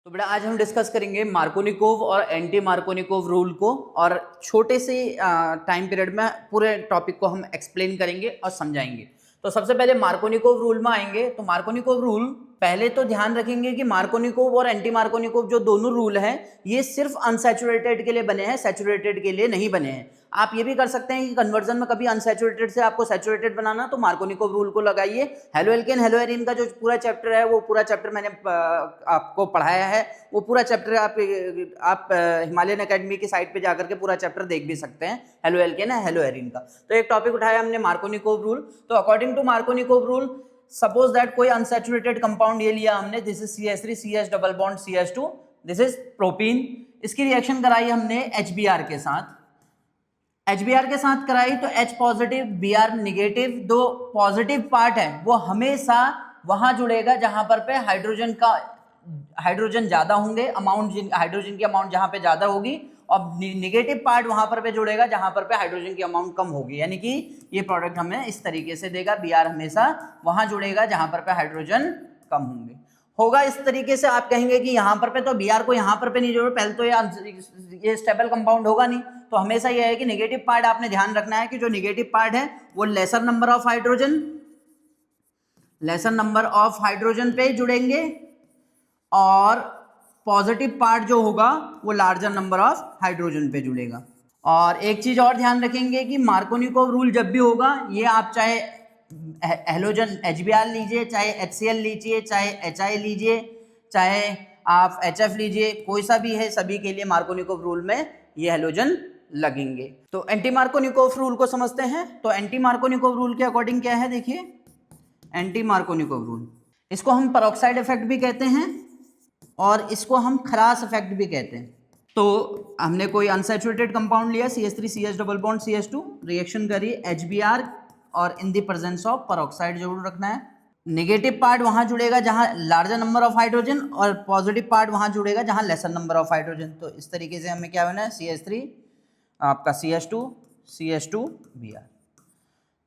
तो बेटा आज हम डिस्कस करेंगे मार्कोनिकोव और एंटी मार्कोनिकोव रूल को, और छोटे से टाइम पीरियड में पूरे टॉपिक को हम एक्सप्लेन करेंगे और समझाएंगे। तो सबसे पहले मार्कोनिकोव रूल में आएंगे। तो मार्कोनिकोव रूल पहले तो ध्यान रखेंगे कि मार्कोनिकोव और एंटी मार्कोनिकोव जो दोनों रूल हैं ये सिर्फ अनसैचुरेटेड के लिए बने हैं, सैचुरेटेड के लिए नहीं बने हैं। आप ये भी कर सकते हैं कि कन्वर्जन में कभी अनसैचुरेटेड से आपको सैचुरेटेड बनाना तो मार्कोनिकोव रूल को लगाइए। हेलो एल्केन हेलो एरीन का जो पूरा चैप्टर है वो पूरा चैप्टर मैंने आपको पढ़ाया है, वो पूरा चैप्टर आप हिमालयन एकेडमी की साइट पे जाकर के पूरा चैप्टर देख भी सकते हैं, हेलो एल्केन है हेलो एरीन का। तो एक टॉपिक उठाया हमने मार्कोनिकोव रूल। तो according to Markovnikov rule suppose that कोई अनसैचुरेटेड कंपाउंड ये लिया हमने, this is CH3 CH double bond CH2, this is propene. इसकी रिएक्शन कराई हमने HBr के साथ, HBr के साथ कराई तो H पॉजिटिव Br निगेटिव, दो पॉजिटिव पार्ट है वो हमेशा वहां जुड़ेगा जहां पर पे हाइड्रोजन ज्यादा होंगे, अमाउंट हाइड्रोजन की अमाउंट जहां पे ज्यादा होगी, और निगेटिव पार्ट वहां पर पे जुड़ेगा जहां पर पे हाइड्रोजन की अमाउंट कम होगी। यानी कि ये प्रोडक्ट हमें इस तरीके से देगा, Br हमेशा वहां जुड़ेगा जहां पर पे हाइड्रोजन कम होंगे, होगा इस तरीके से। आप कहेंगे कि यहाँ पर पे तो Br को यहाँ पर पे नहीं जोड़ो, पहले तो ये स्टेबल कंपाउंड होगा नहीं। तो हमेशा ये है कि नेगेटिव पार्ट आपने ध्यान रखना है कि जो नेगेटिव पार्ट है वो लेसर नंबर ऑफ हाइड्रोजन पे जुड़ेंगे, और पॉजिटिव पार्ट जो होगा वो लार्जर नंबर ऑफ हाइड्रोजन पे जुड़ेगा। और एक चीज और ध्यान रखेंगे कि मार्कोनिकोव रूल जब भी होगा, ये आप चाहे हेलोजन HBr लीजिए, चाहे HCl लीजिए, चाहे HI लीजिए, चाहे आप HF लीजिए, कोई सा भी है, सभी के लिए मार्कोनिकोव रूल में ये हेलोजन लगेंगे। तो एंटी मार्कोनिकोव रूल को समझते हैं। तो एंटी मार्कोनिकोव रूल के अकॉर्डिंग क्या है, देखिए एंटी मार्कोनिकोव रूल, इसको हम पेरोक्साइड इफेक्ट भी कहते हैं और इसको हम खरास इफेक्ट भी कहते हैं। तो हमने कोई अनसैचुरेटेड कंपाउंड लिया CH3 CH double bond CH2, reaction करी HBr और in the presence of peroxide जरूर रखना है। नेगेटिव पार्ट वहां जुड़ेगा जहां लार्जर नंबर ऑफ हाइड्रोजन, और पॉजिटिव पार्ट वहां जुड़ेगा जहां लेसर नंबर ऑफ हाइड्रोजन। तो इस तरीके से हमें क्या बना है, CH3 आपका CH2 Br।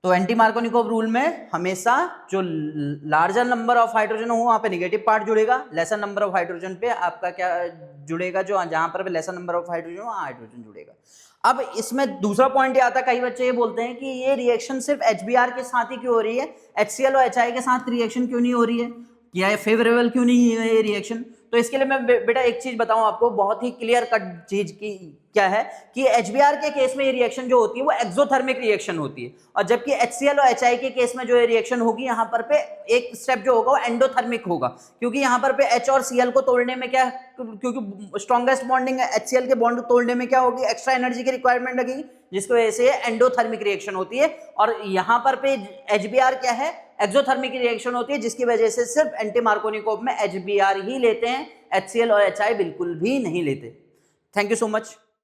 तो एंटी मार्कोनिकोव रूल में हमेशा जो लार्जर नंबर ऑफ हाइड्रोजन हो वहां पे नेगेटिव पार्ट जुड़ेगा, लेसर नंबर ऑफ हाइड्रोजन पे आपका क्या जुड़ेगा, जो जहां पर लेसर नंबर ऑफ हाइड्रोजन वहां हाइड्रोजन जुड़ेगा। अब इसमें दूसरा पॉइंट ये आता है, कई बच्चे ये बोलते हैं कि ये रिएक्शन सिर्फ HBr के साथ ही क्यों हो रही है, HCl और HI के साथ रिएक्शन क्यों नहीं हो रही है, या फेवरेबल क्यों नहीं है ये रिएक्शन। तो इसके लिए मैं बेटा एक चीज बताऊं आपको, बहुत ही क्लियर कट चीज की क्या है कि HBr के केस में ये रिएक्शन जो होती है वो एक्सोथर्मिक रिएक्शन होती है, और जबकि HCl और HI के केस में जो ये रिएक्शन होगी यहाँ पर पे एक स्टेप जो होगा वो एंडोथर्मिक होगा, क्योंकि यहाँ पर पे H और Cl को तोड़ने में क्या, क्योंकि स्ट्रॉन्गेस्ट बॉन्डिंग है, HCl के बॉन्ड तोड़ने में क्या होगी, एक्स्ट्रा एनर्जी की रिक्वायरमेंट लगेगी, जिसकी वजह से एंडोथर्मिक रिएक्शन होती है। और यहाँ पर पे HBr क्या है, एक्सोथर्मिक रिएक्शन होती है, जिसकी वजह से सिर्फ एंटी मार्कोनिकोव में HBr ही लेते हैं, HCl और HI बिल्कुल भी नहीं लेते। Thank you so much.